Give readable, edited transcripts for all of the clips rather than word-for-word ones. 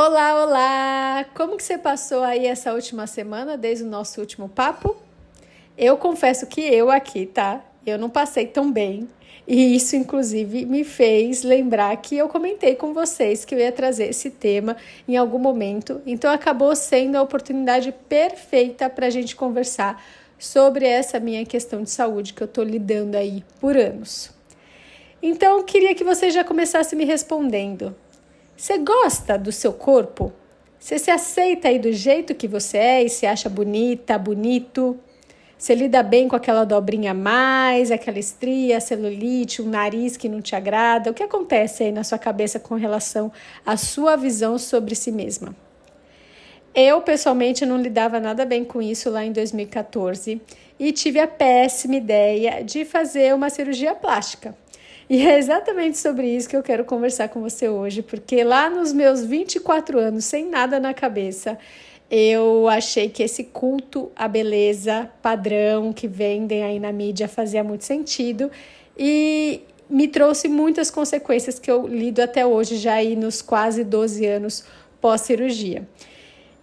Olá, olá! Como que você passou aí essa última semana, desde o nosso último papo? Eu confesso que eu aqui, tá? Eu não passei tão bem. E isso, inclusive, me fez lembrar que eu comentei com vocês que eu ia trazer esse tema em algum momento. Então, acabou sendo a oportunidade perfeita para a gente conversar sobre essa minha questão de saúde que eu tô lidando aí por anos. Então, eu queria que você já começasse me respondendo. Você gosta do seu corpo? Você se aceita aí do jeito que você é e se acha bonita, bonito? Você lida bem com aquela dobrinha a mais, aquela estria, celulite, um nariz que não te agrada? O que acontece aí na sua cabeça com relação à sua visão sobre si mesma? Eu, pessoalmente, não lidava nada bem com isso lá em 2014 e tive a péssima ideia de fazer uma cirurgia plástica. E é exatamente sobre isso que eu quero conversar com você hoje, porque lá nos meus 24 anos, sem nada na cabeça, eu achei que esse culto à beleza padrão que vendem aí na mídia fazia muito sentido e me trouxe muitas consequências que eu lido até hoje, já aí nos quase 12 anos pós-cirurgia.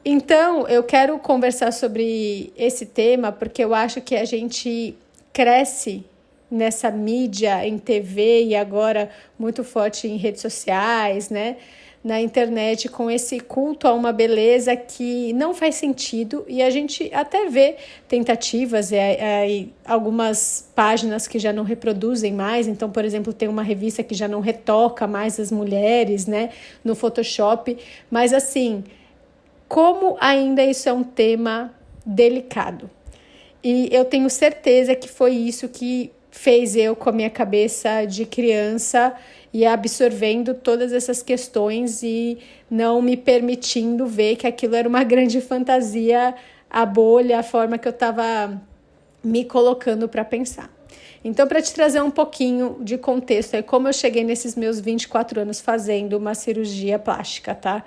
Então, eu quero conversar sobre esse tema porque eu acho que a gente cresce nessa mídia, em TV e agora muito forte em redes sociais, né? Na internet, com esse culto a uma beleza que não faz sentido e a gente até vê tentativas e algumas páginas que já não reproduzem mais. Então, por exemplo, tem uma revista que já não retoca mais as mulheres, né? No Photoshop. Mas assim, como ainda isso é um tema delicado. E eu tenho certeza que foi isso que fez eu com a minha cabeça de criança e absorvendo todas essas questões e não me permitindo ver que aquilo era uma grande fantasia, a bolha, a forma que eu estava me colocando para pensar. Então, para te trazer um pouquinho de contexto, é como eu cheguei nesses meus 24 anos fazendo uma cirurgia plástica, tá?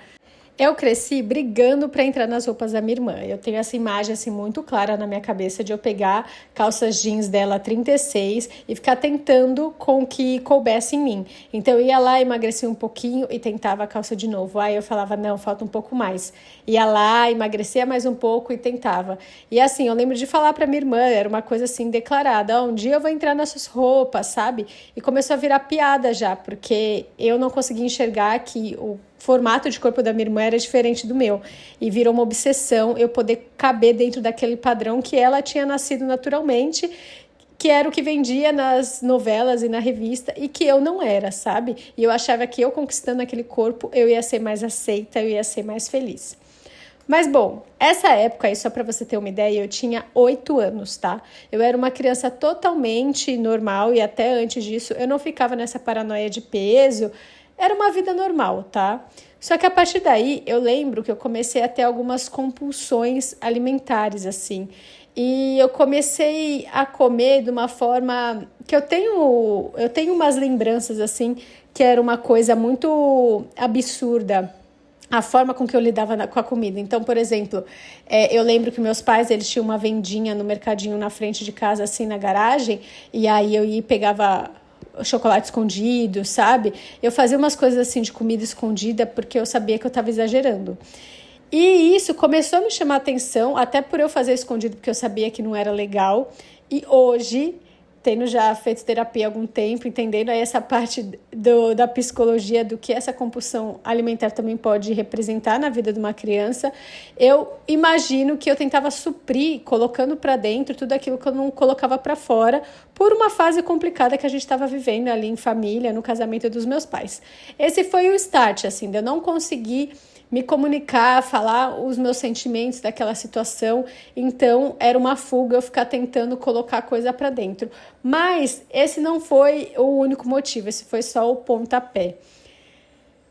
Eu cresci brigando para entrar nas roupas da minha irmã. Eu tenho essa imagem assim muito clara na minha cabeça de eu pegar calças jeans dela 36 e ficar tentando com que coubesse em mim. Então eu ia lá, emagrecia um pouquinho e tentava a calça de novo. Aí eu falava, não, falta um pouco mais. Ia lá, emagrecia mais um pouco e tentava. E assim, eu lembro de falar para minha irmã, era uma coisa assim declarada, um dia eu vou entrar nessas roupas, sabe? E começou a virar piada já, porque eu não conseguia enxergar que o formato de corpo da minha irmã era diferente do meu e virou uma obsessão eu poder caber dentro daquele padrão que ela tinha nascido naturalmente, que era o que vendia nas novelas e na revista e que eu não era, sabe? E eu achava que eu conquistando aquele corpo eu ia ser mais aceita, eu ia ser mais feliz. Mas bom, essa época aí, só para você ter uma ideia, eu tinha 8 anos, tá? Eu era uma criança totalmente normal e até antes disso eu não ficava nessa paranoia de peso. Era uma vida normal, tá? Só que a partir daí, eu lembro que eu comecei a ter algumas compulsões alimentares, assim. E eu comecei a comer de uma forma que eu tenho umas lembranças, assim, que era uma coisa muito absurda. A forma com que eu lidava com a comida. Então, por exemplo, eu lembro que meus pais, eles tinham uma vendinha no mercadinho na frente de casa, assim, na garagem. E aí eu ia e pegava chocolate escondido, sabe? Eu fazia umas coisas assim de comida escondida porque eu sabia que eu estava exagerando. E isso começou a me chamar a atenção, até por eu fazer escondido, porque eu sabia que não era legal. E hoje, tendo já feito terapia há algum tempo, entendendo aí essa parte da psicologia, do que essa compulsão alimentar também pode representar na vida de uma criança, eu imagino que eu tentava suprir, colocando para dentro tudo aquilo que eu não colocava para fora, por uma fase complicada que a gente estava vivendo ali em família, no casamento dos meus pais. Esse foi o start, assim, de eu não conseguir me comunicar, falar os meus sentimentos daquela situação. Então, era uma fuga eu ficar tentando colocar coisa para dentro. Mas esse não foi o único motivo, esse foi só o pontapé.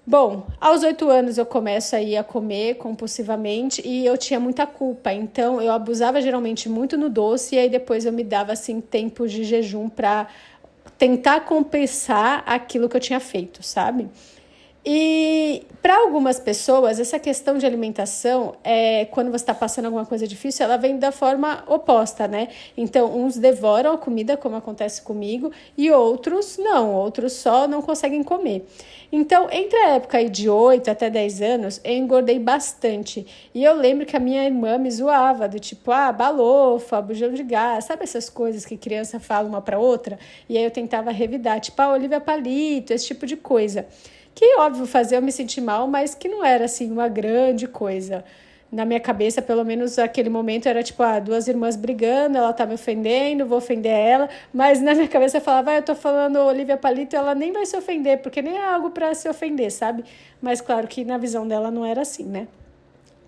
Bom, aos 8 anos eu começo aí a comer compulsivamente e eu tinha muita culpa. Então, eu abusava geralmente muito no doce e aí depois eu me dava assim tempos de jejum para tentar compensar aquilo que eu tinha feito, sabe? E para algumas pessoas, essa questão de alimentação, quando você está passando alguma coisa difícil, ela vem da forma oposta, né? Então, uns devoram a comida, como acontece comigo, e outros não, outros só não conseguem comer. Então, entre a época aí de 8 até 10 anos, eu engordei bastante. E eu lembro que a minha irmã me zoava, do tipo, balofa, bujão de gás, sabe essas coisas que criança fala uma para outra? E aí eu tentava revidar, tipo, Olivia Palito, esse tipo de coisa. Que, óbvio, fazia eu me sentir mal, mas que não era, assim, uma grande coisa. Na minha cabeça, pelo menos, aquele momento era, tipo, duas irmãs brigando, ela tá me ofendendo, vou ofender ela. Mas na minha cabeça eu falava, eu tô falando Olivia Palito, ela nem vai se ofender, porque nem é algo pra se ofender, sabe? Mas, claro que na visão dela não era assim, né?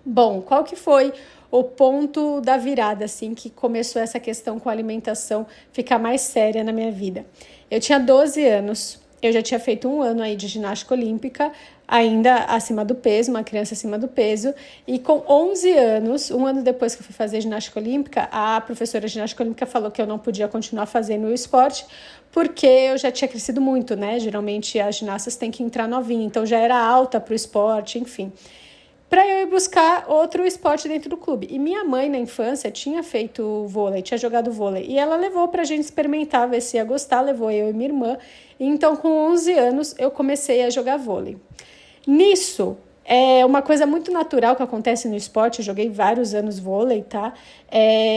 Bom, qual que foi o ponto da virada, assim, que começou essa questão com a alimentação ficar mais séria na minha vida? Eu tinha 12 anos. Eu já tinha feito 1 ano aí de ginástica olímpica, ainda acima do peso, uma criança acima do peso. E com 11 anos, 1 ano depois que eu fui fazer ginástica olímpica, a professora de ginástica olímpica falou que eu não podia continuar fazendo o esporte, porque eu já tinha crescido muito, né? Geralmente as ginastas têm que entrar novinha, então já era alta para o esporte, enfim, para eu ir buscar outro esporte dentro do clube. E minha mãe, na infância, tinha feito vôlei, tinha jogado vôlei. E ela levou pra gente experimentar, ver se ia gostar, levou eu e minha irmã. E então, com 11 anos, eu comecei a jogar vôlei. Nisso, é uma coisa muito natural que acontece no esporte, eu joguei vários anos vôlei, tá?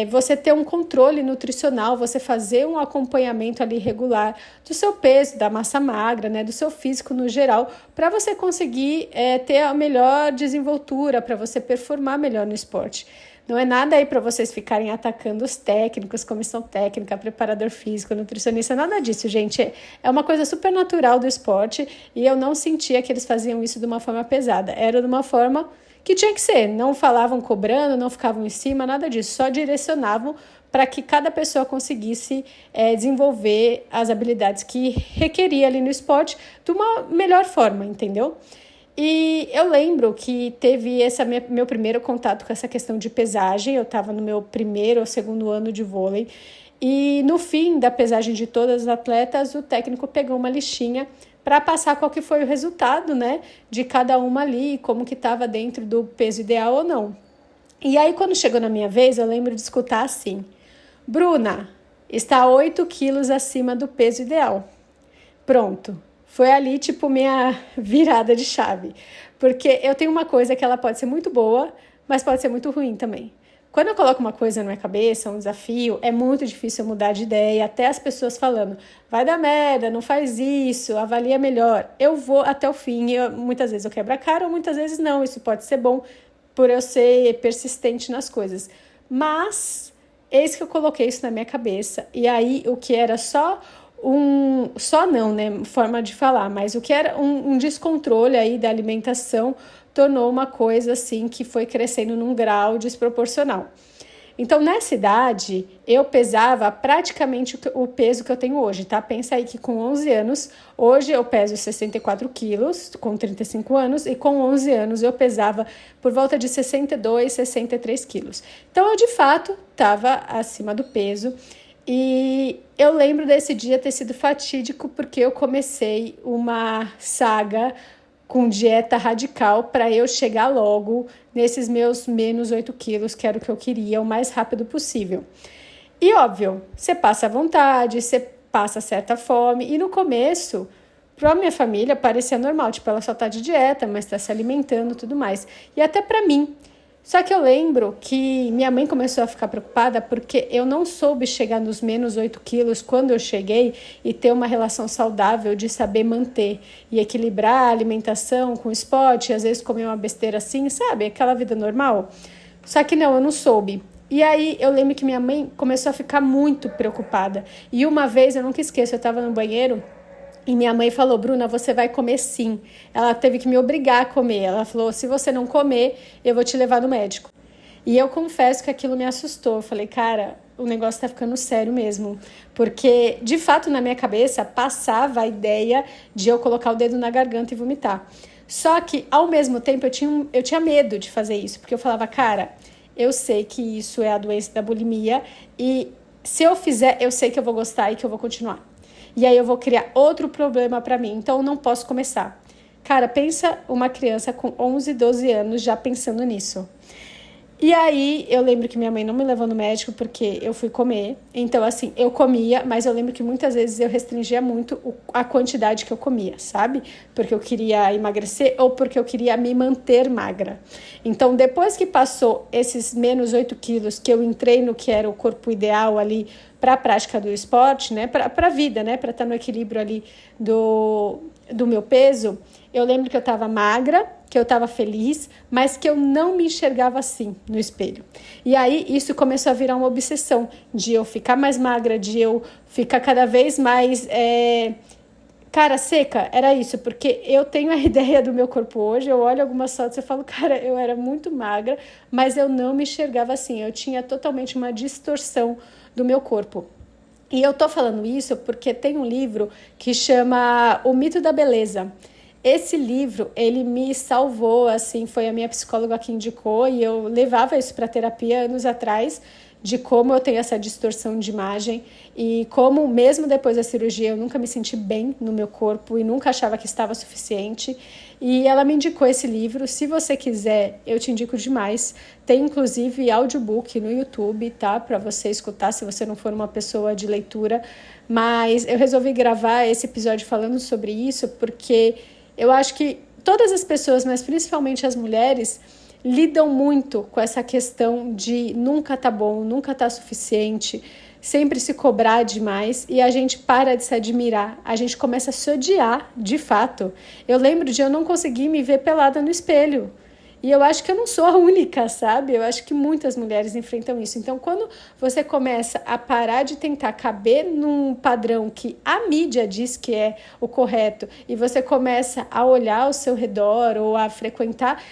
Você ter um controle nutricional, você fazer um acompanhamento ali regular do seu peso, da massa magra, né? Do seu físico no geral, para você conseguir ter a melhor desenvoltura, para você performar melhor no esporte. Não é nada aí para vocês ficarem atacando os técnicos, comissão técnica, preparador físico, nutricionista, nada disso, gente. É uma coisa super natural do esporte e eu não sentia que eles faziam isso de uma forma pesada. Era de uma forma que tinha que ser. Não falavam cobrando, não ficavam em cima, nada disso. Só direcionavam para que cada pessoa conseguisse desenvolver as habilidades que requeria ali no esporte de uma melhor forma, entendeu? E eu lembro que teve meu primeiro contato com essa questão de pesagem. Eu estava no meu primeiro ou segundo ano de vôlei. E no fim da pesagem de todas as atletas, o técnico pegou uma listinha para passar qual que foi o resultado, né, de cada uma ali, como que estava dentro do peso ideal ou não. E aí, quando chegou na minha vez, eu lembro de escutar assim: Bruna, está 8 quilos acima do peso ideal. Pronto. Foi ali, tipo, minha virada de chave. Porque eu tenho uma coisa que ela pode ser muito boa, mas pode ser muito ruim também. Quando eu coloco uma coisa na minha cabeça, um desafio, é muito difícil eu mudar de ideia. Até as pessoas falando, vai dar merda, não faz isso, avalia melhor. Eu vou até o fim. Muitas vezes eu quebro a cara, ou muitas vezes não. Isso pode ser bom por eu ser persistente nas coisas. Mas, eis que eu coloquei isso na minha cabeça. E aí, o que era só não, né, forma de falar, mas o que era um descontrole aí da alimentação tornou uma coisa assim que foi crescendo num grau desproporcional. Então, nessa idade, eu pesava praticamente o peso que eu tenho hoje, tá? Pensa aí que com 11 anos, hoje eu peso 64 quilos, com 35 anos, e com 11 anos eu pesava por volta de 62, 63 quilos. Então, eu de fato estava acima do peso. E eu lembro desse dia ter sido fatídico porque eu comecei uma saga com dieta radical para eu chegar logo nesses meus menos 8 quilos, que era o que eu queria, o mais rápido possível. E óbvio, você passa à vontade, você passa certa fome, e no começo, para minha família parecia normal, tipo, ela só tá de dieta, mas tá se alimentando e tudo mais. E até para mim. Só que eu lembro que minha mãe começou a ficar preocupada porque eu não soube chegar nos menos 8 quilos quando eu cheguei e ter uma relação saudável de saber manter e equilibrar a alimentação com o esporte, às vezes comer uma besteira assim, sabe? Aquela vida normal. Só que não, eu não soube. E aí eu lembro que minha mãe começou a ficar muito preocupada. E uma vez, eu nunca esqueço, eu estava no banheiro e minha mãe falou, Bruna, você vai comer sim. Ela teve que me obrigar a comer. Ela falou, se você não comer, eu vou te levar no médico. E eu confesso que aquilo me assustou. Eu falei, cara, o negócio tá ficando sério mesmo. Porque, de fato, na minha cabeça, passava a ideia de eu colocar o dedo na garganta e vomitar. Só que, ao mesmo tempo, eu tinha medo de fazer isso. Porque eu falava, cara, eu sei que isso é a doença da bulimia. E se eu fizer, eu sei que eu vou gostar e que eu vou continuar. E aí eu vou criar outro problema para mim, então eu não posso começar. Cara, pensa uma criança com 11, 12 anos já pensando nisso. E aí, eu lembro que minha mãe não me levou no médico porque eu fui comer. Então, assim, eu comia, mas eu lembro que muitas vezes eu restringia muito a quantidade que eu comia, sabe? Porque eu queria emagrecer ou porque eu queria me manter magra. Então, depois que passou esses menos 8 quilos, que eu entrei no que era o corpo ideal ali para a prática do esporte, né? Para a vida, né? Para estar no equilíbrio ali do meu peso, eu lembro que eu estava magra, que eu estava feliz, mas que eu não me enxergava assim no espelho. E aí isso começou a virar uma obsessão, de eu ficar mais magra, de eu ficar cada vez mais cara seca. Era isso, porque eu tenho a ideia do meu corpo hoje, eu olho algumas fotos e falo, cara, eu era muito magra, mas eu não me enxergava assim, eu tinha totalmente uma distorção do meu corpo. E eu tô falando isso porque tem um livro que chama O Mito da Beleza. Esse livro, ele me salvou, assim, foi a minha psicóloga que indicou e eu levava isso para terapia anos atrás, de como eu tenho essa distorção de imagem e como mesmo depois da cirurgia eu nunca me senti bem no meu corpo e nunca achava que estava suficiente. E ela me indicou esse livro. Se você quiser, eu te indico demais. Tem inclusive audiobook no YouTube, tá? Para você escutar, se você não for uma pessoa de leitura. Mas eu resolvi gravar esse episódio falando sobre isso porque eu acho que todas as pessoas, mas principalmente as mulheres, lidam muito com essa questão de nunca tá bom, nunca tá suficiente, sempre se cobrar demais e a gente para de se admirar, a gente começa a se odiar, de fato. Eu lembro de eu não conseguir me ver pelada no espelho. E eu acho que eu não sou a única, sabe? Eu acho que muitas mulheres enfrentam isso. Então, quando você começa a parar de tentar caber num padrão que a mídia diz que é o correto e você começa a olhar ao seu redor ou a frequentar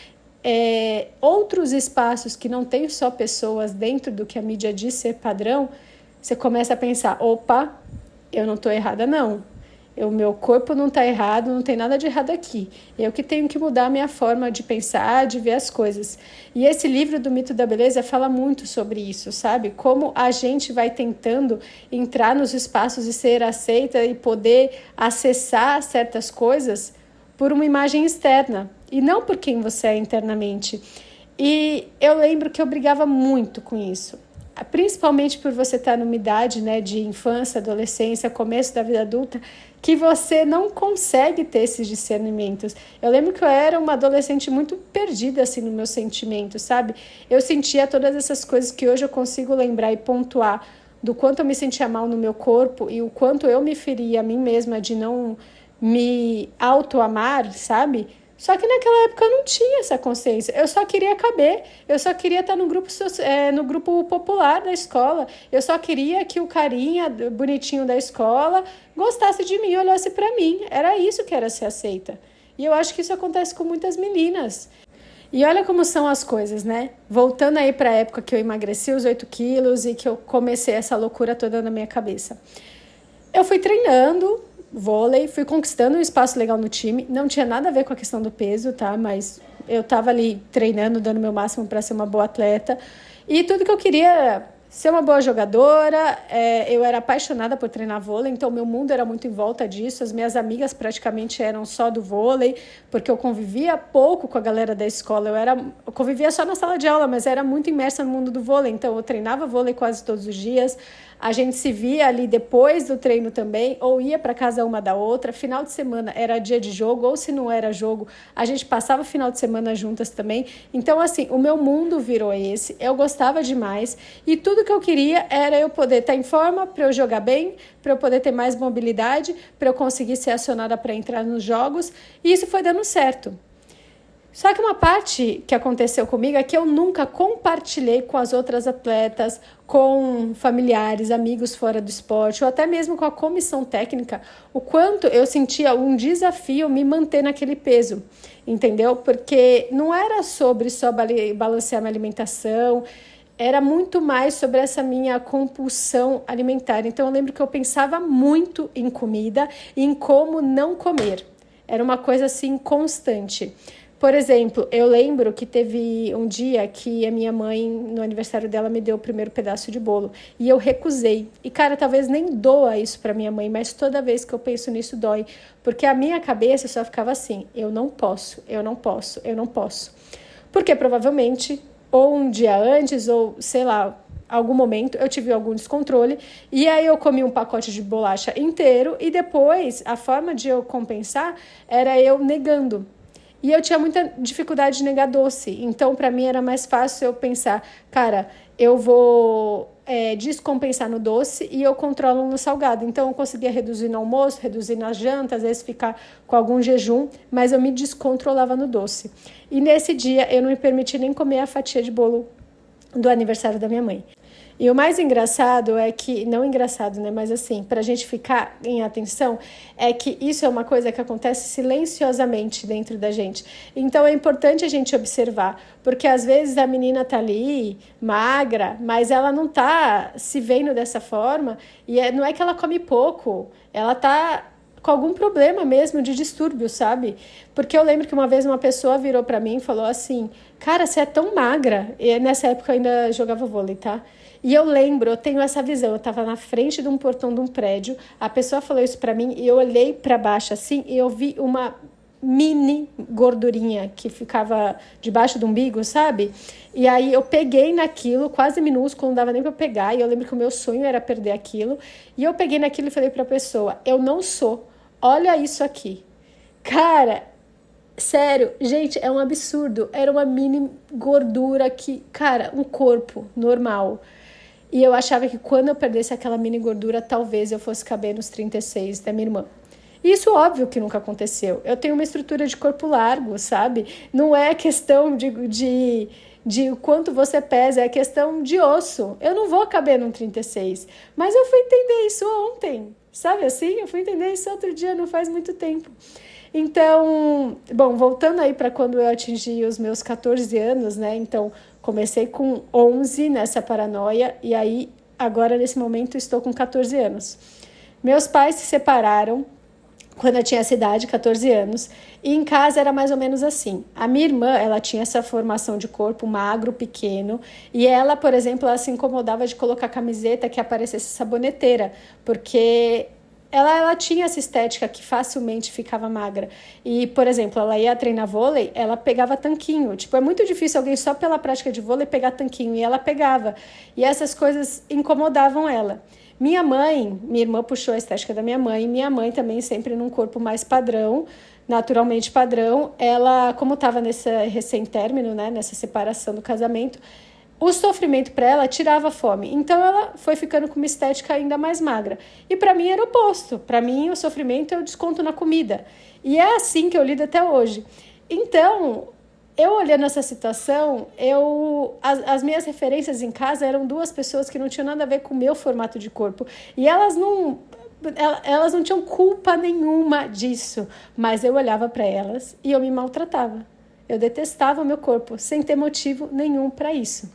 outros espaços que não tem só pessoas dentro do que a mídia diz ser padrão, você começa a pensar, opa, eu não estou errada não. O meu corpo não está errado, não tem nada de errado aqui. Eu que tenho que mudar a minha forma de pensar, de ver as coisas. E esse livro do Mito da Beleza fala muito sobre isso, sabe? Como a gente vai tentando entrar nos espaços e ser aceita e poder acessar certas coisas por uma imagem externa e não por quem você é internamente. E eu lembro que eu brigava muito com isso, principalmente por você estar numa idade, né, de infância, adolescência, começo da vida adulta, que você não consegue ter esses discernimentos. Eu lembro que eu era uma adolescente muito perdida assim no meu sentimento, sabe? Eu sentia todas essas coisas que hoje eu consigo lembrar e pontuar do quanto eu me sentia mal no meu corpo e o quanto eu me feria a mim mesma de não me auto-amar, sabe? Só que naquela época eu não tinha essa consciência. Eu só queria caber, eu só queria estar no grupo popular da escola. Eu só queria que o carinha bonitinho da escola gostasse de mim, olhasse para mim. Era isso que era ser aceita. E eu acho que isso acontece com muitas meninas. E olha como são as coisas, né? Voltando aí para a época que eu emagreci os 8 quilos e que eu comecei essa loucura toda na minha cabeça. Eu fui treinando vôlei, fui conquistando um espaço legal no time, não tinha nada a ver com a questão do peso, tá? Mas eu tava ali treinando, dando meu máximo para ser uma boa atleta e tudo que eu queria era ser uma boa jogadora. Eu era apaixonada por treinar vôlei, então meu mundo era muito em volta disso. As minhas amigas praticamente eram só do vôlei, porque eu convivia pouco com a galera da escola. Eu convivia só na sala de aula, mas era muito imersa no mundo do vôlei, então eu treinava vôlei quase todos os dias. A gente se via ali depois do treino também, ou ia para casa uma da outra. Final de semana era dia de jogo, ou se não era jogo, a gente passava o final de semana juntas também. Então, assim, o meu mundo virou esse. Eu gostava demais e tudo que eu queria era eu poder estar em forma para eu jogar bem, para eu poder ter mais mobilidade, para eu conseguir ser acionada para entrar nos jogos. E isso foi dando certo. Só que uma parte que aconteceu comigo é que eu nunca compartilhei com as outras atletas, com familiares, amigos fora do esporte, ou até mesmo com a comissão técnica, o quanto eu sentia um desafio me manter naquele peso, entendeu? Porque não era sobre só balancear minha alimentação, era muito mais sobre essa minha compulsão alimentar. Então eu lembro que eu pensava muito em comida e em como não comer. Era uma coisa assim constante. Por exemplo, eu lembro que teve um dia que a minha mãe, no aniversário dela, me deu o primeiro pedaço de bolo. E eu recusei. E, cara, talvez nem doa isso pra minha mãe, mas toda vez que eu penso nisso, dói. Porque a minha cabeça só ficava assim, eu não posso, eu não posso, eu não posso. Porque provavelmente, ou um dia antes, ou sei lá, algum momento eu tive algum descontrole e aí eu comi um pacote de bolacha inteiro e depois a forma de eu compensar era eu negando. E eu tinha muita dificuldade de negar doce. Então, para mim, era mais fácil eu pensar, cara, eu vou descompensar no doce e eu controlo no salgado. Então, eu conseguia reduzir no almoço, reduzir na janta, às vezes ficar com algum jejum, mas eu me descontrolava no doce. E nesse dia, eu não me permiti nem comer a fatia de bolo do aniversário da minha mãe. E o mais engraçado é que, não engraçado, né, mas assim, pra gente ficar em atenção, é que isso é uma coisa que acontece silenciosamente dentro da gente. Então é importante a gente observar, porque às vezes a menina tá ali, magra, mas ela não tá se vendo dessa forma, e não é que ela come pouco, ela tá com algum problema mesmo de distúrbio, sabe? Porque eu lembro que uma vez uma pessoa virou pra mim e falou assim, cara, você é tão magra. E nessa época eu ainda jogava vôlei, tá? E eu lembro, eu tenho essa visão, eu tava na frente de um portão de um prédio, a pessoa falou isso pra mim e eu olhei pra baixo assim e eu vi uma mini gordurinha que ficava debaixo do umbigo, sabe? E aí eu peguei naquilo, quase minúsculo, não dava nem pra pegar, e eu lembro que o meu sonho era perder aquilo, e eu peguei naquilo e falei pra pessoa, eu não sou, olha isso aqui. Cara, sério, gente, é um absurdo, era uma mini gordura que, cara, um corpo normal. E eu achava que quando eu perdesse aquela mini gordura, talvez eu fosse caber nos 36 da minha irmã. Isso óbvio que nunca aconteceu. Eu tenho uma estrutura de corpo largo, sabe? Não é questão de quanto você pesa, é questão de osso. Eu não vou caber num 36. Mas eu fui entender isso ontem, sabe assim? Eu fui entender isso outro dia, não faz muito tempo. Então, bom, voltando aí para quando eu atingi os meus 14 anos, né? Então, comecei com 11 nessa paranoia e aí, agora nesse momento, estou com 14 anos. Meus pais se separaram quando eu tinha essa idade, 14 anos, e em casa era mais ou menos assim. A minha irmã, ela tinha essa formação de corpo magro, pequeno, e ela, por exemplo, ela se incomodava de colocar camiseta que aparecesse saboneteira, porque ela tinha essa estética que facilmente ficava magra. E, por exemplo, ela ia treinar vôlei, ela pegava tanquinho. Tipo, é muito difícil alguém só pela prática de vôlei pegar tanquinho, e ela pegava. E essas coisas incomodavam ela. Minha mãe, minha irmã puxou a estética da minha mãe também sempre num corpo mais padrão, naturalmente padrão. Ela, como estava nesse recém-término, né, nessa separação do casamento, o sofrimento para ela tirava fome. Então ela foi ficando com uma estética ainda mais magra. E para mim era o oposto. Para mim o sofrimento eu desconto na comida. E é assim que eu lido até hoje. Então, eu olhando essa situação, as minhas referências em casa eram duas pessoas que não tinham nada a ver com o meu formato de corpo. E elas não tinham culpa nenhuma disso. Mas eu olhava para elas e eu me maltratava. Eu detestava o meu corpo, sem ter motivo nenhum para isso.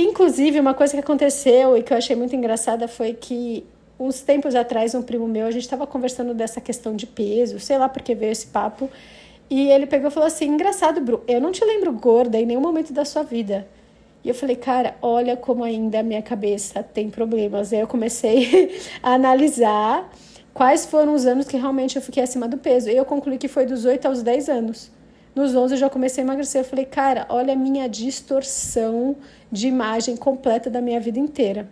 Inclusive, uma coisa que aconteceu e que eu achei muito engraçada foi que, uns tempos atrás, um primo meu, a gente estava conversando dessa questão de peso, sei lá porque veio esse papo, e ele pegou e falou assim, engraçado, Bru, eu não te lembro gorda em nenhum momento da sua vida. E eu falei, cara, olha como ainda a minha cabeça tem problemas. Aí eu comecei a analisar quais foram os anos que realmente eu fiquei acima do peso. E eu concluí que foi dos 8 aos 10 anos. Nos 11 eu já comecei a emagrecer. Eu falei, cara, olha a minha distorção de imagem completa da minha vida inteira.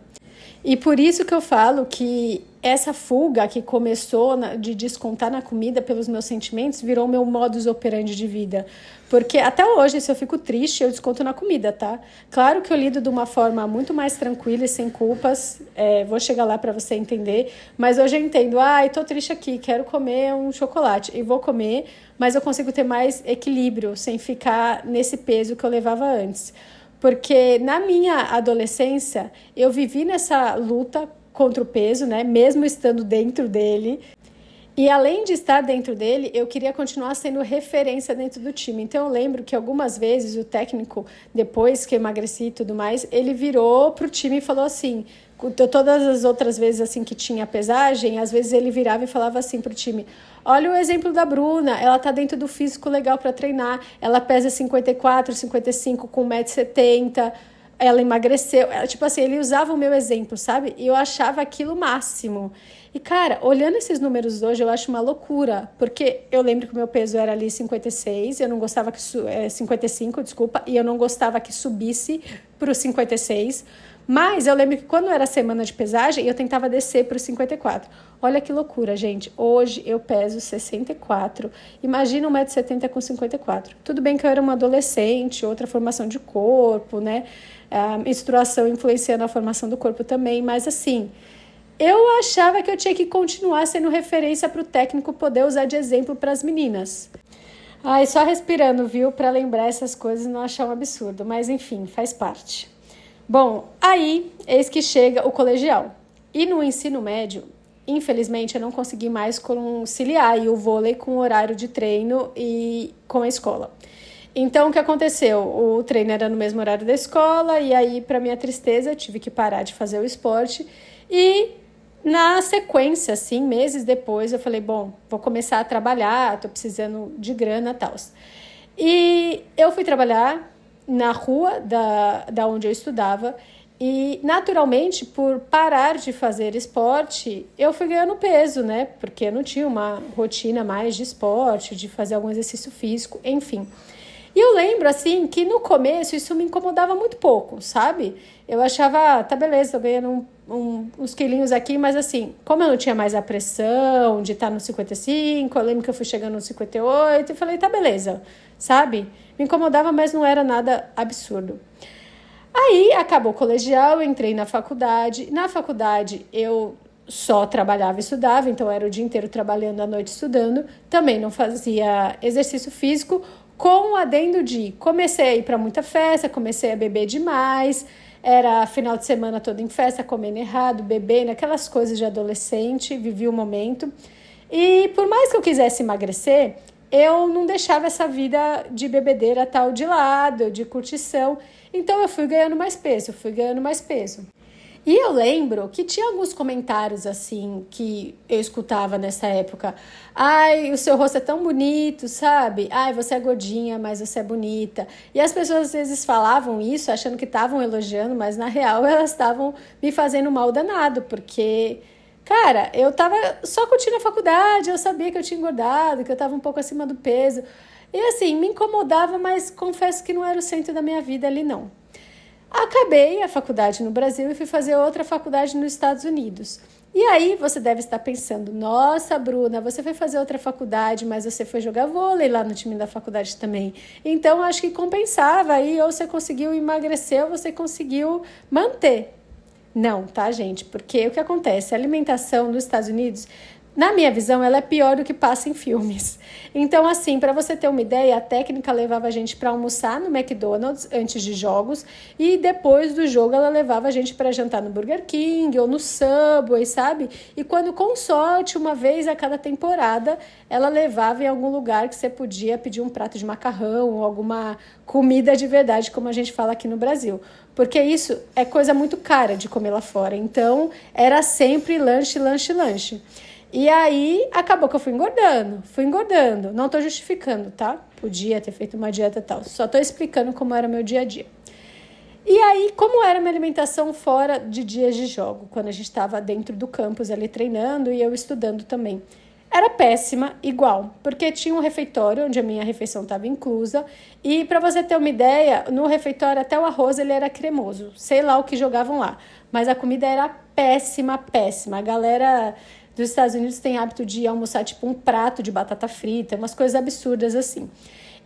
E por isso que eu falo que essa fuga que começou de descontar na comida pelos meus sentimentos virou meu modus operandi de vida. Porque até hoje, se eu fico triste, eu desconto na comida, tá? Claro que eu lido de uma forma muito mais tranquila e sem culpas. Vou chegar lá para você entender. Mas hoje eu entendo, tô triste aqui, quero comer um chocolate. E vou comer, mas eu consigo ter mais equilíbrio, sem ficar nesse peso que eu levava antes. Porque na minha adolescência, eu vivi nessa luta contra o peso, né? Mesmo estando dentro dele. E além de estar dentro dele, eu queria continuar sendo referência dentro do time. Então eu lembro que algumas vezes o técnico, depois que eu emagreci e tudo mais, ele virou pro time e falou assim, todas as outras vezes assim que tinha pesagem, às vezes ele virava e falava assim pro time: olha o exemplo da Bruna, ela tá dentro do físico legal para treinar, ela pesa 54, 55 com 1,70 m, ela emagreceu. Tipo assim, ele usava o meu exemplo, sabe? E eu achava aquilo o máximo. E, cara, olhando esses números hoje, eu acho uma loucura, porque eu lembro que o meu peso era ali 56, eu não gostava que 55, desculpa, e eu não gostava que subisse para os 56, mas eu lembro que quando era semana de pesagem, eu tentava descer para os 54. Olha que loucura, gente. Hoje eu peso 64. Imagina 1,70 m com 54. Tudo bem que eu era uma adolescente, outra formação de corpo, né? A menstruação influenciando a formação do corpo também, mas assim, eu achava que eu tinha que continuar sendo referência para o técnico poder usar de exemplo para as meninas. Ai, só respirando, viu? Para lembrar essas coisas e não achar um absurdo. Mas enfim, faz parte. Bom, aí eis que chega o colegial. E no ensino médio, infelizmente, eu não consegui mais conciliar o vôlei com o horário de treino e com a escola. Então, o que aconteceu? O treino era no mesmo horário da escola e aí, para minha tristeza, eu tive que parar de fazer o esporte e na sequência, assim, meses depois, eu falei, bom, vou começar a trabalhar, tô precisando de grana e tal. E eu fui trabalhar na rua da onde eu estudava e, naturalmente, por parar de fazer esporte, eu fui ganhando peso, né? Porque eu não tinha uma rotina mais de esporte, de fazer algum exercício físico, enfim. E eu lembro, assim, que no começo isso me incomodava muito pouco, sabe? Eu achava, tá beleza, tô ganhando uns quilinhos aqui, mas assim, como eu não tinha mais a pressão de estar no 55, eu lembro que eu fui chegando no 58 e falei, tá beleza, sabe? Me incomodava, mas não era nada absurdo. Aí acabou o colegial, eu entrei na faculdade. Na faculdade eu só trabalhava e estudava, então era o dia inteiro trabalhando, à noite estudando. Também não fazia exercício físico, com o adendo de comecei a ir para muita festa, comecei a beber demais, era final de semana todo em festa, comendo errado, bebendo, aquelas coisas de adolescente, vivi o momento. E por mais que eu quisesse emagrecer, eu não deixava essa vida de bebedeira tal de lado, de curtição. Então eu fui ganhando mais peso, fui ganhando mais peso. E eu lembro que tinha alguns comentários assim que eu escutava nessa época. Ai, o seu rosto é tão bonito, sabe? Ai, você é gordinha, mas você é bonita. E as pessoas às vezes falavam isso achando que estavam elogiando, mas na real elas estavam me fazendo mal danado, porque, cara, eu tava só curtindo a faculdade, eu sabia que eu tinha engordado, que eu tava um pouco acima do peso. E assim, me incomodava, mas confesso que não era o centro da minha vida ali, não. Acabei a faculdade no Brasil e fui fazer outra faculdade nos Estados Unidos. E aí você deve estar pensando, nossa, Bruna, você foi fazer outra faculdade, mas você foi jogar vôlei lá no time da faculdade também. Então, acho que compensava aí, ou você conseguiu emagrecer, ou você conseguiu manter. Não, tá, gente? Porque o que acontece? A alimentação nos Estados Unidos, na minha visão, ela é pior do que passa em filmes. Então, assim, para você ter uma ideia, a técnica levava a gente para almoçar no McDonald's antes de jogos e depois do jogo ela levava a gente para jantar no Burger King ou no Subway, sabe? E quando, com sorte, uma vez a cada temporada, ela levava em algum lugar que você podia pedir um prato de macarrão ou alguma comida de verdade, como a gente fala aqui no Brasil. Porque isso é coisa muito cara de comer lá fora. Então, era sempre lanche, lanche, lanche. E aí, acabou que eu fui engordando. Não tô justificando, tá? Podia ter feito uma dieta e tal. Só tô explicando como era meu dia a dia. E aí, como era minha alimentação fora de dias de jogo? Quando a gente estava dentro do campus ali treinando e eu estudando também. Era péssima, igual, porque tinha um refeitório onde a minha refeição estava inclusa e, para você ter uma ideia, no refeitório até o arroz ele era cremoso, sei lá o que jogavam lá, mas a comida era péssima, péssima. A galera dos Estados Unidos tem hábito de almoçar tipo um prato de batata frita, umas coisas absurdas assim.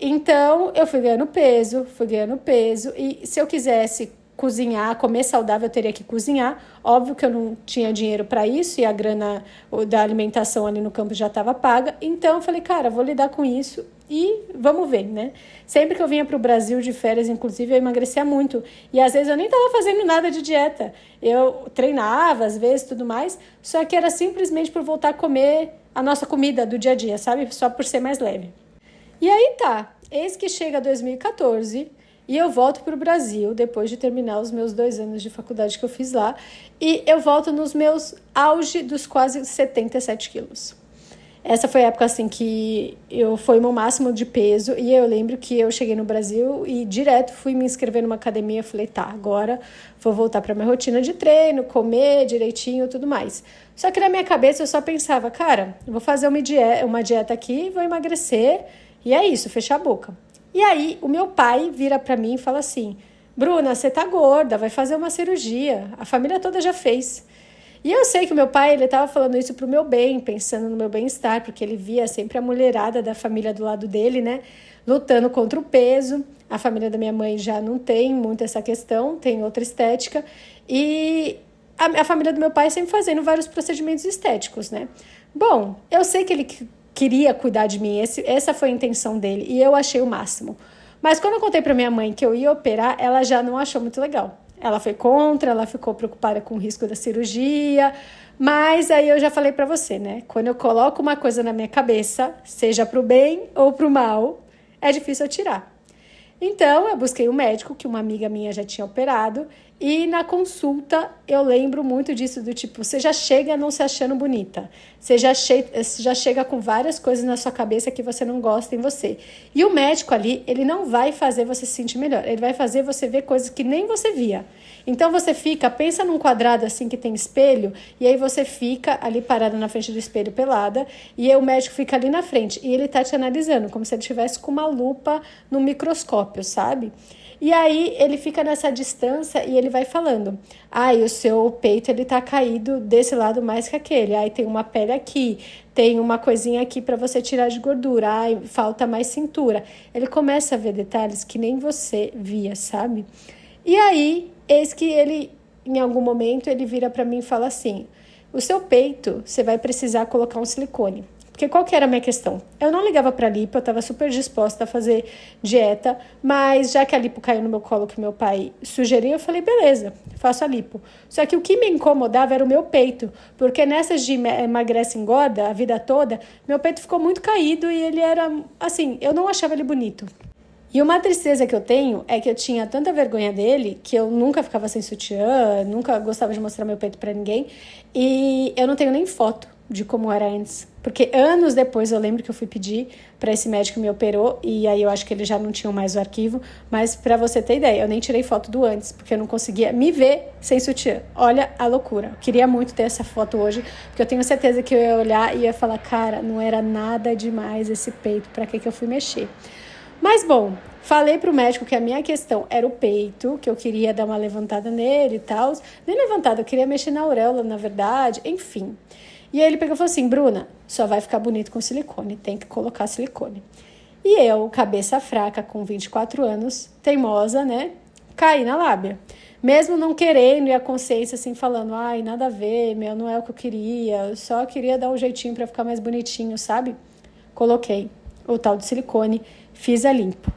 Então, eu fui ganhando peso e se eu quisesse cozinhar, comer saudável, eu teria que cozinhar. Óbvio que eu não tinha dinheiro para isso e a grana da alimentação ali no campo já estava paga. Então, eu falei, cara, vou lidar com isso e vamos ver, né? Sempre que eu vinha para o Brasil de férias, inclusive, eu emagrecia muito. E às vezes eu nem estava fazendo nada de dieta. Eu treinava, às vezes, tudo mais. Só que era simplesmente por voltar a comer a nossa comida do dia a dia, sabe? Só por ser mais leve. E aí tá, eis que chega 2014 e eu volto para o Brasil depois de terminar os meus 2 anos de faculdade que eu fiz lá e eu volto nos meus auge dos quase 77 quilos. Essa foi a época assim que foi o meu máximo de peso e eu lembro que eu cheguei no Brasil e direto fui me inscrever numa academia. Falei, tá, agora vou voltar para minha rotina de treino, comer direitinho e tudo mais. Só que na minha cabeça eu só pensava, cara, eu vou fazer uma dieta aqui, vou emagrecer e é isso, fechar a boca. E aí o meu pai vira para mim e fala assim, Bruna, você tá gorda, vai fazer uma cirurgia, a família toda já fez. E eu sei que o meu pai, ele estava falando isso pro meu bem, pensando no meu bem-estar, porque ele via sempre a mulherada da família do lado dele, né, lutando contra o peso. A família da minha mãe já não tem muito essa questão, tem outra estética. E a família do meu pai sempre fazendo vários procedimentos estéticos, né. Bom, eu sei que ele queria cuidar de mim, essa foi a intenção dele, e eu achei o máximo. Mas quando eu contei para minha mãe que eu ia operar, ela já não achou muito legal. Ela foi contra, ela ficou preocupada com o risco da cirurgia, mas aí eu já falei para você, né? Quando eu coloco uma coisa na minha cabeça, seja pro bem ou pro mal, é difícil eu tirar. Então, eu busquei um médico que uma amiga minha já tinha operado e na consulta eu lembro muito disso do tipo, você já chega não se achando bonita, você já chega com várias coisas na sua cabeça que você não gosta em você. E o médico ali, ele não vai fazer você se sentir melhor, ele vai fazer você ver coisas que nem você via. Então você pensa num quadrado assim que tem espelho, e aí você fica ali parada na frente do espelho pelada, e aí o médico fica ali na frente, e ele tá te analisando, como se ele estivesse com uma lupa no microscópio, sabe? E aí ele fica nessa distância e ele vai falando, o seu peito ele tá caído desse lado mais que aquele, aí tem uma pele aqui, tem uma coisinha aqui para você tirar de gordura, falta mais cintura. Ele começa a ver detalhes que nem você via, sabe? E aí, eis que ele, em algum momento, ele vira para mim e fala assim, o seu peito, você vai precisar colocar um silicone. Porque qual que era a minha questão? Eu não ligava para lipo, eu estava super disposta a fazer dieta, mas já que a lipo caiu no meu colo, que meu pai sugeriu, eu falei, beleza, faço a lipo. Só que o que me incomodava era o meu peito, porque nessas de emagrece e engorda, a vida toda, meu peito ficou muito caído e ele era, assim, eu não achava ele bonito. E uma tristeza que eu tenho é que eu tinha tanta vergonha dele que eu nunca ficava sem sutiã, nunca gostava de mostrar meu peito pra ninguém. E eu não tenho nem foto de como era antes. Porque anos depois eu lembro que eu fui pedir pra esse médico que me operou e aí eu acho que eles já não tinham mais o arquivo. Mas pra você ter ideia, eu nem tirei foto do antes, porque eu não conseguia me ver sem sutiã. Olha a loucura. Eu queria muito ter essa foto hoje, porque eu tenho certeza que eu ia olhar e ia falar, cara, não era nada demais esse peito, pra que eu fui mexer? Mas bom, falei pro médico que a minha questão era o peito, que eu queria dar uma levantada nele e tal. Nem levantada, eu queria mexer na auréola, na verdade, enfim. E aí ele pegou e falou assim, Bruna, só vai ficar bonito com silicone, tem que colocar silicone. E eu, cabeça fraca, com 24 anos, teimosa, né, caí na lábia. Mesmo não querendo e a consciência assim falando, nada a ver, não é o que eu queria, eu só queria dar um jeitinho pra ficar mais bonitinho, sabe? Coloquei o tal de silicone, fiz a limpo.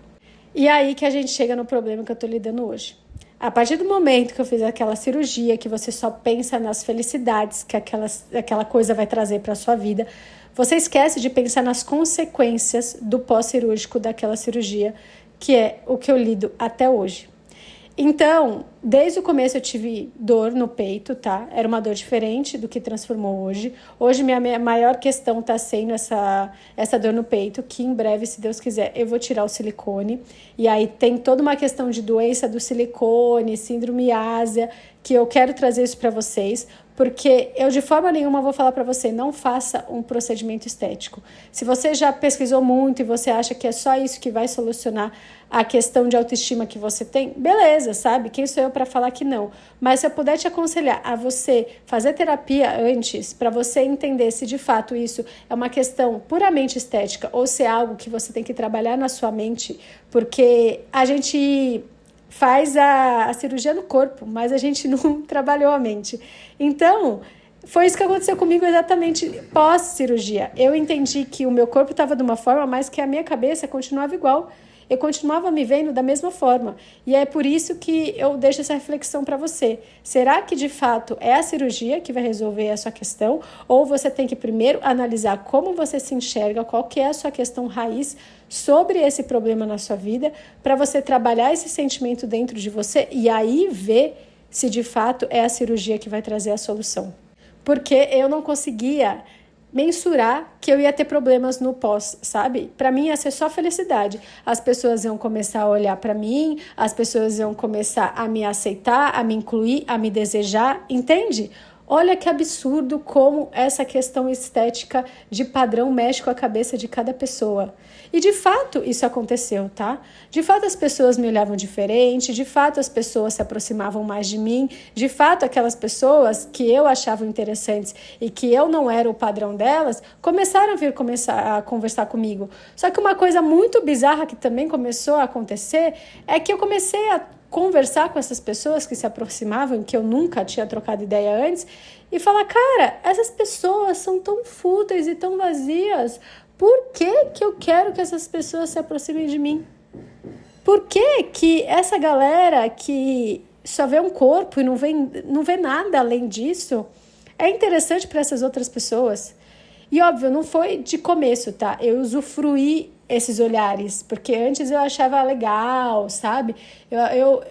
E aí que a gente chega no problema que eu tô lidando hoje. A partir do momento que eu fiz aquela cirurgia, que você só pensa nas felicidades que aquela coisa vai trazer para sua vida, você esquece de pensar nas consequências do pós-cirúrgico daquela cirurgia, que é o que eu lido até hoje. Então, desde o começo eu tive dor no peito, tá? Era uma dor diferente do que transformou hoje. Hoje minha maior questão tá sendo essa dor no peito, que em breve, se Deus quiser, eu vou tirar o silicone. E aí tem toda uma questão de doença do silicone, síndrome ásia, que eu quero trazer isso para vocês, porque eu de forma nenhuma vou falar para você, não faça um procedimento estético. Se você já pesquisou muito e você acha que é só isso que vai solucionar a questão de autoestima que você tem, beleza, sabe? Quem sou eu para falar que não? Mas se eu puder te aconselhar a você fazer terapia antes, para você entender se de fato isso é uma questão puramente estética ou se é algo que você tem que trabalhar na sua mente, porque a gente faz a cirurgia no corpo, mas a gente não trabalhou a mente. Então, foi isso que aconteceu comigo exatamente pós-cirurgia. Eu entendi que o meu corpo estava de uma forma, mas que a minha cabeça continuava igual. eu continuava me vendo da mesma forma. E é por isso que eu deixo essa reflexão para você. Será que de fato é a cirurgia que vai resolver a sua questão? Ou você tem que primeiro analisar como você se enxerga, qual que é a sua questão raiz sobre esse problema na sua vida, para você trabalhar esse sentimento dentro de você e aí ver se de fato é a cirurgia que vai trazer a solução. Porque eu não conseguia mensurar que eu ia ter problemas no pós, sabe? Para mim ia ser só felicidade. As pessoas iam começar a olhar para mim, as pessoas iam começar a me aceitar, a me incluir, a me desejar, entende? Olha que absurdo como essa questão estética de padrão mexe com a cabeça de cada pessoa. E de fato isso aconteceu, tá? De fato as pessoas me olhavam diferente, de fato as pessoas se aproximavam mais de mim, de fato aquelas pessoas que eu achava interessantes e que eu não era o padrão delas, começaram a começar a conversar comigo. Só que uma coisa muito bizarra que também começou a acontecer é que eu comecei a conversar com essas pessoas que se aproximavam, que eu nunca tinha trocado ideia antes, e falar, cara, essas pessoas são tão fúteis e tão vazias, por que que eu quero que essas pessoas se aproximem de mim? Por que que essa galera que só vê um corpo e não vê nada além disso, é interessante para essas outras pessoas? E óbvio, não foi de começo, tá? Eu usufruí esses olhares, porque antes eu achava legal, sabe?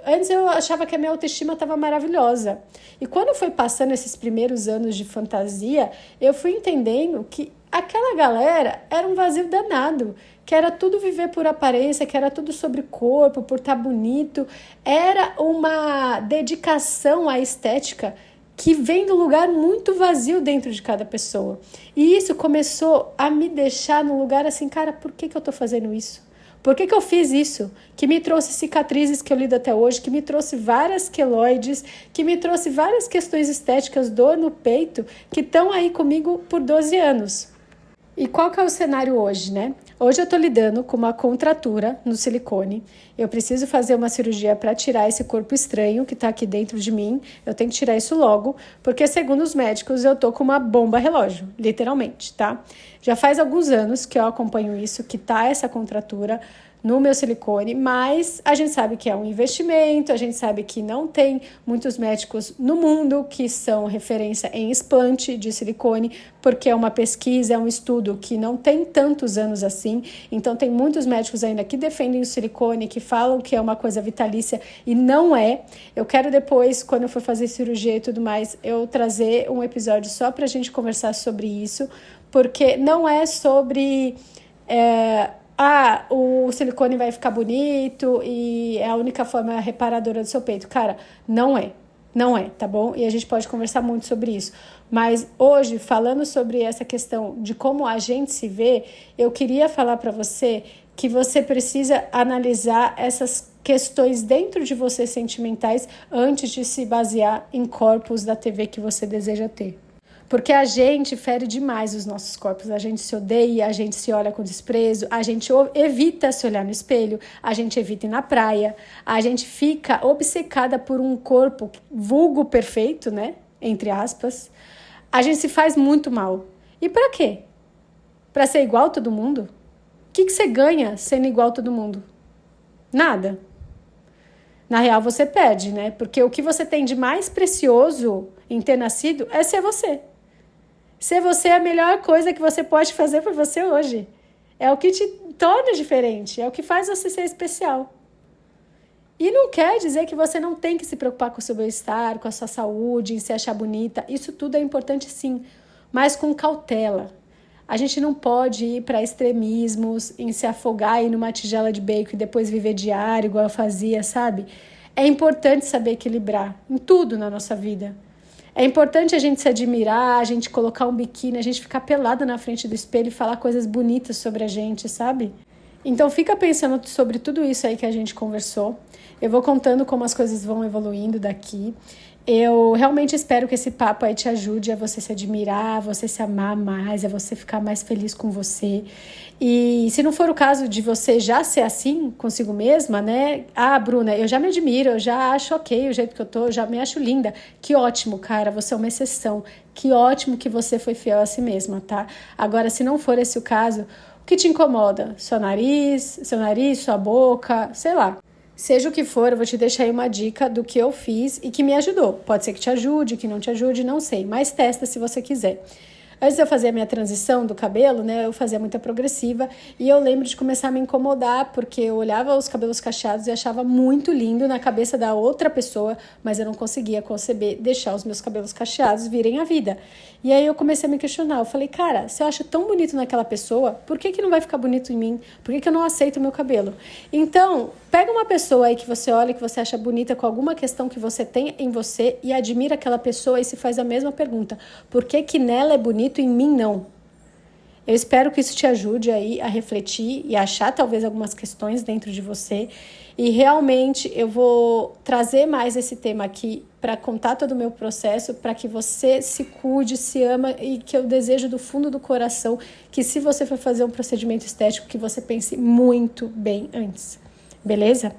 Antes eu achava que a minha autoestima estava maravilhosa. E quando foi passando esses primeiros anos de fantasia, eu fui entendendo que aquela galera era um vazio danado, que era tudo viver por aparência, que era tudo sobre corpo, por estar bonito. Era uma dedicação à estética que vem do lugar muito vazio dentro de cada pessoa. E isso começou a me deixar num lugar assim, cara, por que que eu tô fazendo isso? Por que que eu fiz isso? Que me trouxe cicatrizes que eu lido até hoje, que me trouxe várias queloides, que me trouxe várias questões estéticas, dor no peito, que estão aí comigo por 12 anos. E qual que é o cenário hoje, né? Hoje eu tô lidando com uma contratura no silicone. Eu preciso fazer uma cirurgia para tirar esse corpo estranho que tá aqui dentro de mim. Eu tenho que tirar isso logo, porque segundo os médicos eu tô com uma bomba relógio, literalmente, tá? Já faz alguns anos que eu acompanho isso, que tá essa contratura no meu silicone, mas a gente sabe que é um investimento, a gente sabe que não tem muitos médicos no mundo que são referência em explante de silicone, porque é uma pesquisa, é um estudo que não tem tantos anos assim, então tem muitos médicos ainda que defendem o silicone, que falam que é uma coisa vitalícia e não é. Eu quero depois, quando eu for fazer cirurgia e tudo mais, eu trazer um episódio só pra gente conversar sobre isso, porque não é sobre... o silicone vai ficar bonito e é a única forma reparadora do seu peito. Cara, não é, tá bom? E a gente pode conversar muito sobre isso. Mas hoje, falando sobre essa questão de como a gente se vê, eu queria falar para você que você precisa analisar essas questões dentro de você sentimentais antes de se basear em corpos da TV que você deseja ter. Porque a gente fere demais os nossos corpos, a gente se odeia, a gente se olha com desprezo, a gente evita se olhar no espelho, a gente evita ir na praia, a gente fica obcecada por um corpo vulgo perfeito, né? Entre aspas. A gente se faz muito mal. E pra quê? Pra ser igual a todo mundo? O que você ganha sendo igual a todo mundo? Nada. Na real, você perde, né? Porque o que você tem de mais precioso em ter nascido é ser você. Ser você é a melhor coisa que você pode fazer por você hoje. É o que te torna diferente, é o que faz você ser especial. E não quer dizer que você não tem que se preocupar com o seu bem-estar, com a sua saúde, em se achar bonita. Isso tudo é importante sim, mas com cautela. A gente não pode ir para extremismos, em se afogar aí numa tigela de bacon e depois viver diário, igual eu fazia, sabe? É importante saber equilibrar em tudo na nossa vida. É importante a gente se admirar, a gente colocar um biquíni, a gente ficar pelado na frente do espelho e falar coisas bonitas sobre a gente, sabe? Então fica pensando sobre tudo isso aí que a gente conversou. Eu vou contando como as coisas vão evoluindo daqui. Eu realmente espero que esse papo aí te ajude a você se admirar, a você se amar mais, a você ficar mais feliz com você. E se não for o caso de você já ser assim consigo mesma, né? Ah, Bruna, eu já me admiro, eu já acho ok o jeito que eu tô, eu já me acho linda. Que ótimo, cara, você é uma exceção. Que ótimo que você foi fiel a si mesma, tá? Agora, se não for esse o caso, O que te incomoda? Seu nariz, sua boca, sei lá. Seja o que for, eu vou te deixar aí uma dica do que eu fiz e que me ajudou. Pode ser que te ajude, que não te ajude, não sei, mas testa se você quiser. Antes de eu fazer a minha transição do cabelo, né, eu fazia muita progressiva e eu lembro de começar a me incomodar porque eu olhava os cabelos cacheados e achava muito lindo na cabeça da outra pessoa, mas eu não conseguia conceber deixar os meus cabelos cacheados virem a vida. E aí eu comecei a me questionar, eu falei, cara, se eu acho tão bonito naquela pessoa, por que que não vai ficar bonito em mim? Por que que eu não aceito o meu cabelo? Então, pega uma pessoa aí que você olha, que você acha bonita com alguma questão que você tem em você e admira aquela pessoa e se faz a mesma pergunta. Por que que nela é bonito e em mim não? Eu espero que isso te ajude aí a refletir e achar talvez algumas questões dentro de você. E realmente eu vou trazer mais esse tema aqui para contar todo o meu processo, para que você se cuide, se ama e que eu desejo do fundo do coração que se você for fazer um procedimento estético, que você pense muito bem antes. Beleza?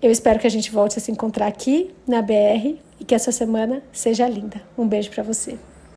Eu espero que a gente volte a se encontrar aqui na BR e que essa semana seja linda. Um beijo para você.